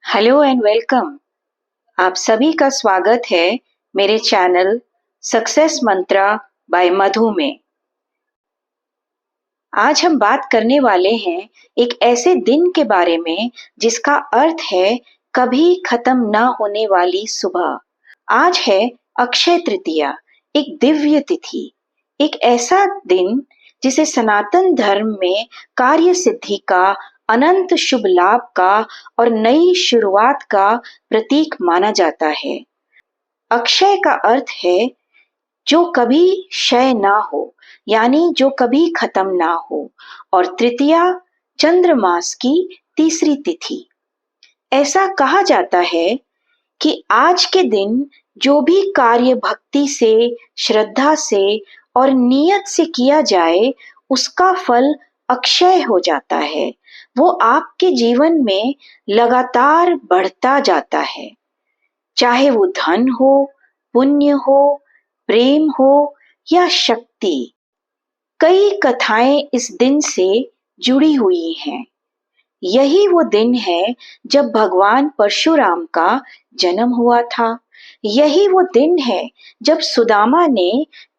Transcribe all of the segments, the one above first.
Hello and welcome. आप सभी का स्वागत है मेरे चैनल सक्सेस मंत्रा बाय मधु में। आज हम बात करने वाले हैं एक ऐसे दिन के बारे में जिसका अर्थ है कभी खत्म ना होने वाली सुबह। आज है अक्षय तृतीया, एक दिव्य तिथि, एक ऐसा दिन जिसे सनातन धर्म में कार्य सिद्धि का, अनंत शुभ लाभ का और नई शुरुआत का प्रतीक माना जाता है। अक्षय का अर्थ है जो कभी क्षय ना हो, यानी जो कभी खत्म ना हो, और तृतीया चंद्रमास की तीसरी तिथि। ऐसा कहा जाता है कि आज के दिन जो भी कार्य भक्ति से, श्रद्धा से और नियत से किया जाए उसका फल अक्षय हो जाता है। वो आपके जीवन में लगातार बढ़ता जाता है, चाहे वो धन हो, पुण्य हो, प्रेम हो या शक्ति। कई कथाएं इस दिन से जुड़ी हुई हैं। यही वो दिन है जब भगवान परशुराम का जन्म हुआ था। यही वो दिन है जब सुदामा ने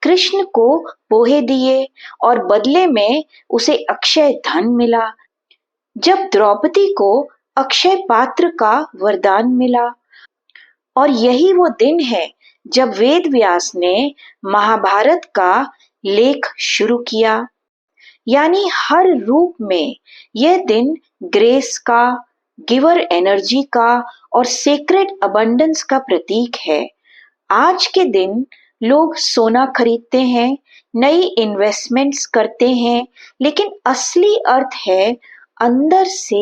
कृष्ण को पोहे दिए और बदले में उसे अक्षय धन मिला। जब द्रौपदी को अक्षय पात्र का वरदान मिला। और यही वो दिन है जब वेद व्यास ने महाभारत का लेख शुरू किया। यानी हर रूप में यह दिन ग्रेस का, गिवर एनर्जी का और सेक्रेड अबंडेंस का प्रतीक है। आज के दिन लोग सोना खरीदते हैं, नई इन्वेस्टमेंट्स करते हैं, लेकिन असली अर्थ है अंदर से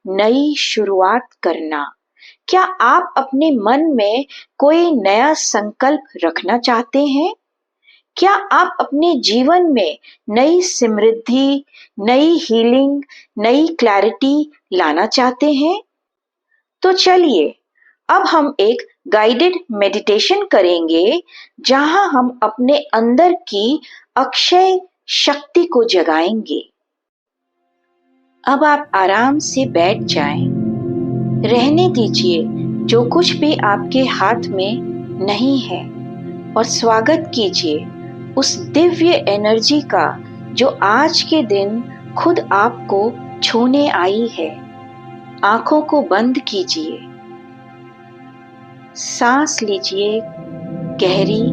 नई शुरुआत करना। क्या आप अपने मन में कोई नया संकल्प रखना चाहते हैं? क्या आप अपने जीवन में नई समृद्धि, नई हीलिंग, नई क्लैरिटी लाना चाहते हैं? तो चलिए अब हम एक गाइडेड मेडिटेशन करेंगे जहां हम अपने अंदर की अक्षय शक्ति को जगाएंगे। अब आप आराम से बैठ जाएं। रहने दीजिए जो कुछ भी आपके हाथ में नहीं है और स्वागत कीजिए उस दिव्य एनर्जी का जो आज के दिन खुद आपको छूने आई है। आंखों को बंद कीजिए, सांस लीजिए गहरी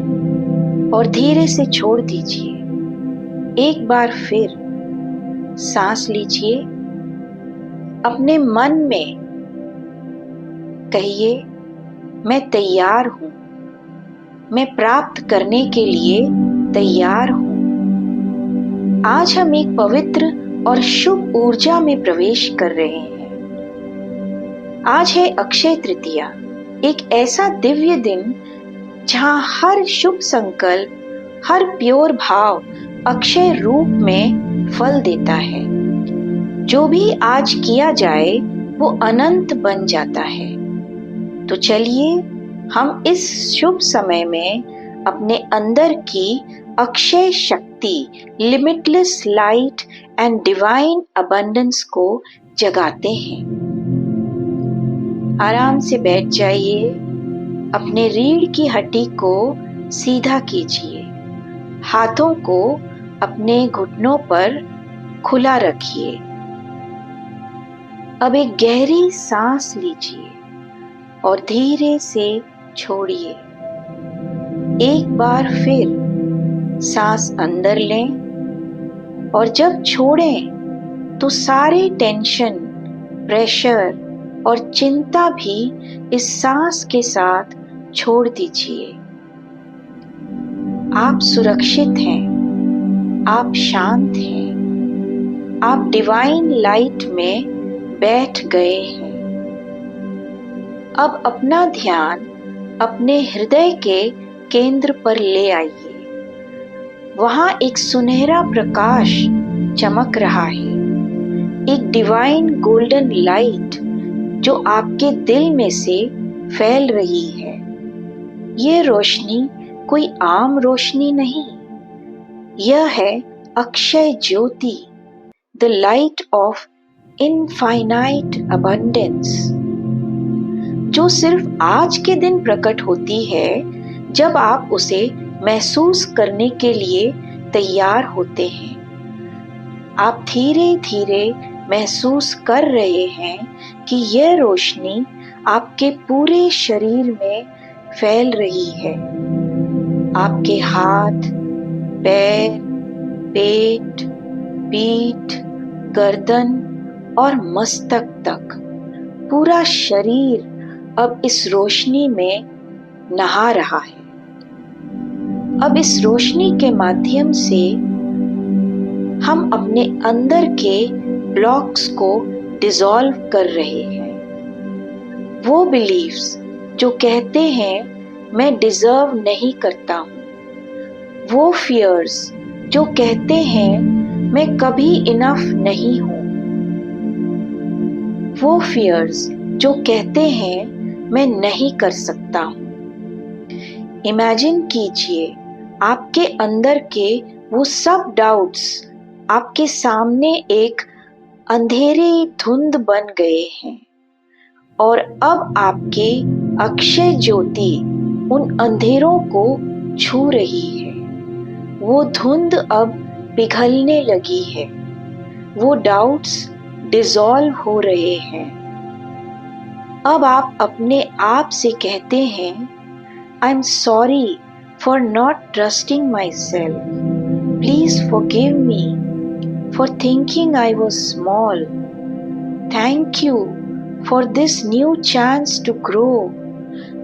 और धीरे से छोड़ दीजिए। एक बार फिर सांस लीजिए। अपने मन में कहिए, मैं तैयार हूं, मैं प्राप्त करने के लिए तैयार हूं। आज हम एक पवित्र और शुभ ऊर्जा में प्रवेश कर रहे हैं। आज है अक्षय तृतीया, एक ऐसा दिव्य दिन जहां हर शुभ संकल्प, हर प्योर भाव अक्षय रूप में फल देता है। जो भी आज किया जाए वो अनंत बन जाता है। तो चलिए हम इस शुभ समय में अपने अंदर की अक्षय शक्ति, limitless light and divine abundance को जगाते हैं। आराम से बैठ जाइए। अपने रीढ़ की हड्डी को सीधा कीजिए। हाथों को अपने घुटनों पर खुला रखिए। अब एक गहरी सांस लीजिए और धीरे से छोड़िए। एक बार फिर सांस अंदर लें और जब छोड़ें तो सारे टेंशन, प्रेशर और चिंता भी इस सांस के साथ छोड़ दीजिए। आप सुरक्षित हैं, आप शांत हैं, आप डिवाइन लाइट में बैठ गए हैं। अब अपना ध्यान अपने हृदय के केंद्र पर ले आइए। वहां एक सुनहरा प्रकाश चमक रहा है, एक डिवाइन गोल्डन लाइट जो आपके दिल में से फैल रही है। ये रोशनी कोई आम रोशनी नहीं, यह है Akshay Jyoti, the light of infinite abundance. जो सिर्फ आज के दिन प्रकट होती है जब आप उसे महसूस करने के लिए तैयार होते हैं। आप धीरे धीरे महसूस कर रहे हैं कि यह रोशनी आपके पूरे शरीर में फैल रही है। आपके हाथ, पैर, पेट, पीठ, गर्दन और मस्तक तक पूरा शरीर अब इस रोशनी में नहा रहा है। अब इस रोशनी के माध्यम से हम अपने अंदर के ब्लॉक्स को डिसॉल्व कर रहे हैं। वो बिलीफ्स जो कहते हैं मैं डिजर्व नहीं करता हूँ, वो फियर्स जो कहते हैं मैं कभी इनफ नहीं हूँ, वो फियर्स जो कहते हैं मैं नहीं कर सकता हूँ। इमेजिन कीजिए आपके अंदर के वो सब डाउट्स आपके सामने एक अंधेरी धुंध बन गए हैं और अब आपके अक्षय ज्योति उन अंधेरों को छू रही है। वो धुंध अब पिघलने लगी है। वो डाउट्स डिसॉल्व हो रहे हैं। अब आप अपने आप से कहते हैं I am sorry for not trusting my self. Please forgive me for thinking I was small. Thank you for this new chance to grow.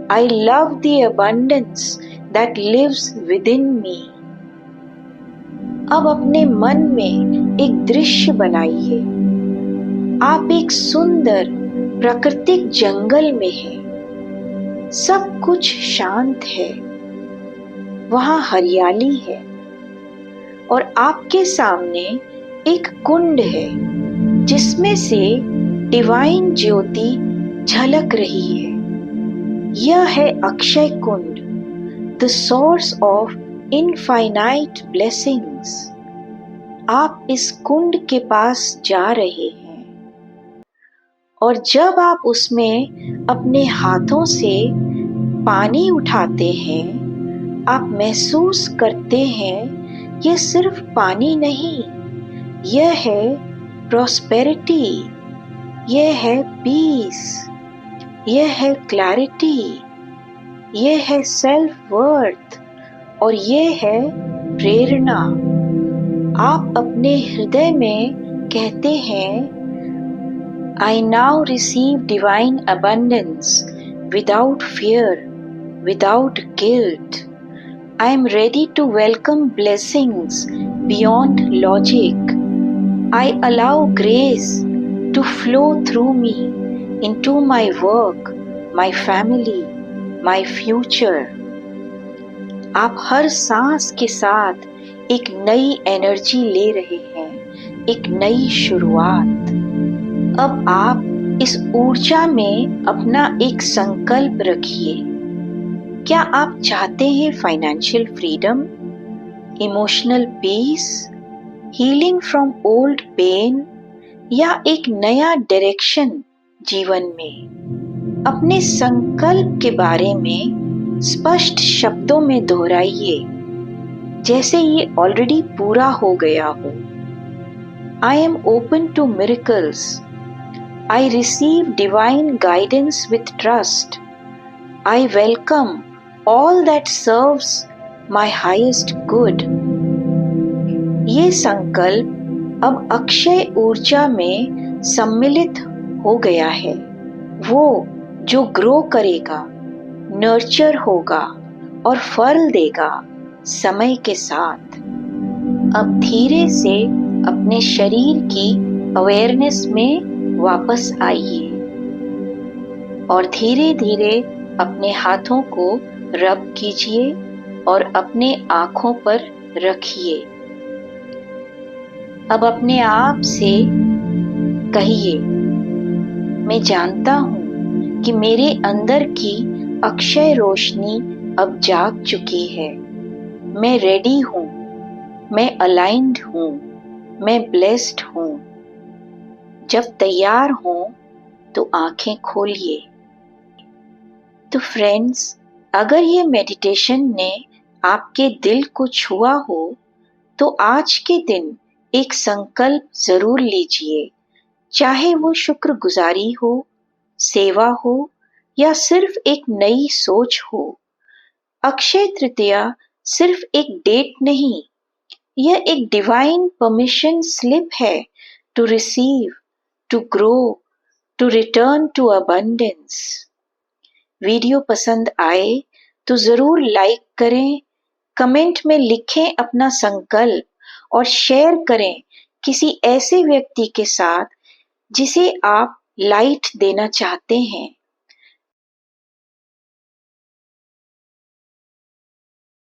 I love the abundance that lives within me. अब अपने मन में एक दृश्य बनाइए। आप एक सुंदर प्राकृतिक जंगल में हैं। सब कुछ शांत है। वहाँ हरियाली है और आपके सामने एक कुंड है जिसमें से डिवाइन ज्योति झलक रही है। यह है Akshay Kund, the source of infinite blessings. आप इस कुंड के पास जा रहे हैं और जब आप उसमें अपने हाथों से पानी उठाते हैं, आप महसूस करते हैं यह सिर्फ पानी नहीं, यह है प्रॉस्पेरिटी, यह है पीस, यह है क्लैरिटी, यह है सेल्फ वर्थ और यह है प्रेरणा। आप अपने हृदय में कहते हैं I now receive divine abundance without fear, without guilt. I am ready to welcome blessings beyond logic. I allow grace to flow through me into my work, my family, my future. आप हर सांस के साथ एक नई energy ले रहे हैं, एक नई शुरुआत। अब आप इस ऊर्जा में अपना एक संकल्प रखिए। क्या आप चाहते हैं financial freedom, emotional peace, healing from old pain या एक नया डायरेक्शन जीवन में? अपने संकल्प के बारे में स्पष्ट शब्दों में दोहराइए जैसे ये ऑलरेडी पूरा हो गया हो। I am open to miracles. I receive divine guidance with trust. I welcome all that serves my highest good. ये संकल्प अब अक्षय ऊर्जा में सम्मिलित हो गया है। वो जो ग्रो करेगा, नर्चर होगा और फल देगा समय के साथ। अब धीरे से अपने शरीर की अवेयरनेस में वापस आइए और धीरे धीरे अपने हाथों को रब कीजिए और अपने आँखों पर रखिए। अब अपने आप से कहिए मैं जानता हूँ कि मेरे अंदर की अक्षय रोशनी अब जाग चुकी है। मैं रेडी हूँ, मैं अलाइंड हूँ, मैं ब्लेस्ड हूँ। जब तैयार हों तो आंखें खोलिए। तो फ्रेंड्स, अगर ये मेडिटेशन ने आपके दिल को छुआ हो तो आज के दिन एक संकल्प जरूर लीजिए, चाहे वो शुक्रगुजारी हो, सेवा हो या सिर्फ एक नई सोच हो। अक्षय तृतीया सिर्फ एक डेट नहीं, यह एक डिवाइन परमिशन स्लिप है to receive, to grow, to return to abundance. Video पसंद आए तो जरूर लाइक करें, कमेंट में लिखें अपना संकल्प और शेयर करें किसी ऐसे व्यक्ति के साथ जिसे आप लाइट देना चाहते हैं।